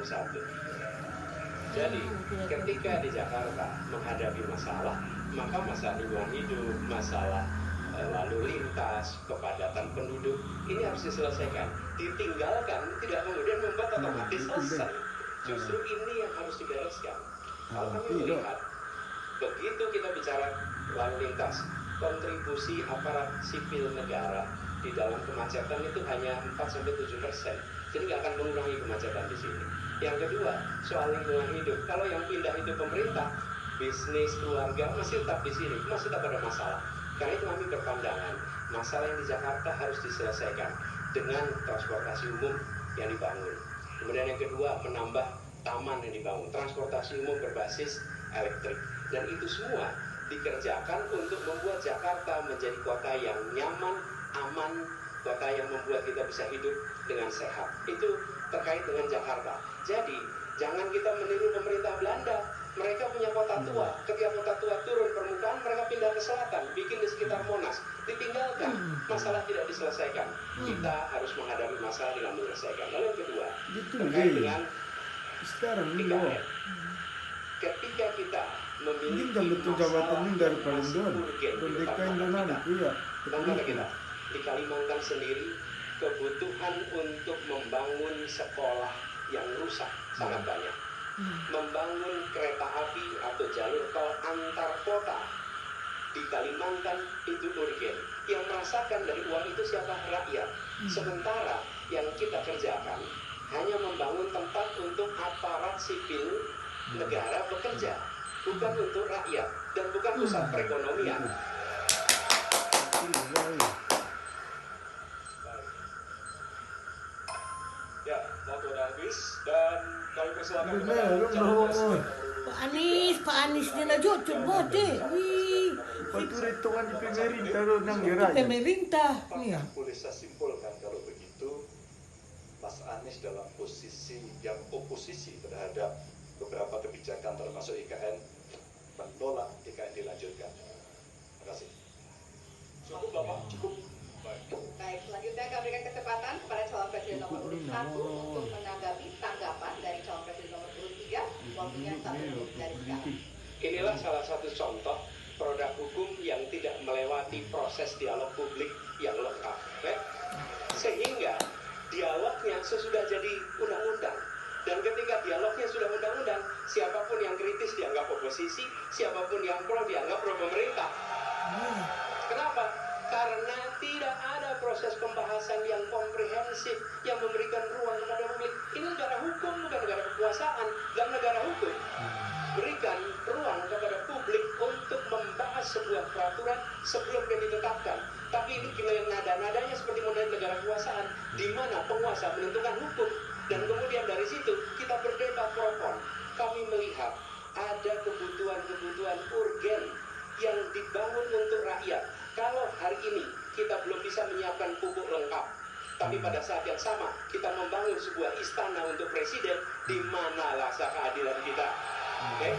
2021. Jadi ketika di Jakarta menghadapi masalah, maka masalah lingkungan hidup, masalah lalu lintas, kepadatan penduduk, ini harus diselesaikan. Ditinggalkan tidak kemudian membuat otomatis selesai. Justru ini yang harus dibereskan. Kalau kami melihat, begitu kita bicara lalu lintas, kontribusi aparat sipil negara di dalam kemacetan itu hanya 4-7%. Jadi nggak akan mengurangi kemacetan di sini. Yang kedua, soal lingkungan hidup. Kalau yang pindah itu pemerintah, bisnis, keluarga masih tetap di sini, masih tetap ada masalah. Karena itu kami berpandangan, masalah yang di Jakarta harus diselesaikan dengan transportasi umum yang dibangun. Kemudian yang kedua, menambah taman yang dibangun, transportasi umum berbasis elektrik. Dan itu semua dikerjakan untuk membuat Jakarta menjadi kota yang nyaman, aman, kota yang membuat kita bisa hidup dengan sehat. Itu terkait dengan Jakarta. Jadi, jangan kita meniru pemerintah Belanda. Mereka punya kota tua. Ketika kota tua turun permukaan, mereka pindah ke selatan, bikin di sekitar Monas. Ditinggalkan, masalah tidak diselesaikan. Kita harus menghadapi masalah dengan menyelesaikan. Lalu yang kedua, terkait dengan IKN. Ketika kita memiliki masalah yang masih urgen di depan mata kita, di Kalimantan sendiri, kebutuhan untuk membangun sekolah yang rusak sangat banyak. Membangun kereta api atau jalur tol antar kota di Kalimantan itu urgen. Yang merasakan dari uang itu siapa? Rakyat. Sementara yang kita kerjakan hanya membangun tempat untuk aparat sipil negara bekerja, bukan untuk rakyat dan bukan pusat perekonomian. Ya, waktu udah habis dan kami persilakan Pak Anies dia nak jujur bote. Wih. Hitungan di pemerintah lo nang gerak. Pemerintah. Iya. Boleh saya simpulkan kalau begitu, Mas Anies dalam posisi yang oposisi terhadap beberapa kebijakan termasuk IKN, menolak IKN dilanjutkan. Terima kasih. Cukup Bapak, cukup. Baik, selanjutnya kami berikan kesempatan kepada calon presiden nomor urut 1 untuk menanggapi tanggapan dari calon presiden nomor urut 3. Waktunya 1 menit dari sekarang. Inilah salah satu contoh produk hukum yang tidak melewati proses dialog publik yang lengkap. Sehingga dialognya sesudah jadi undang-undang. Dan ketika dialognya sudah undang-undang, siapapun yang kritis dianggap oposisi, siapapun yang pro dianggap pro pemerintah. Kenapa? Karena tidak ada proses pembahasan yang komprehensif yang memberikan ruang kepada publik. Ini negara hukum, bukan negara kekuasaan. Dalam negara hukum, berikan ruang kepada publik untuk membahas sebuah peraturan sebelum dia ditetapkan. Tapi ini nada-nadanya seperti model negara kekuasaan, di mana penguasa menentukan hukum. Dan kemudian dari situ kita berdebat pro kon. Kami melihat ada kebutuhan-kebutuhan urgen yang dibangun untuk rakyat. Kalau hari ini kita belum bisa menyiapkan pupuk lengkap, tapi pada saat yang sama kita membangun sebuah istana untuk presiden, di mana rasa keadilan kita? Oke?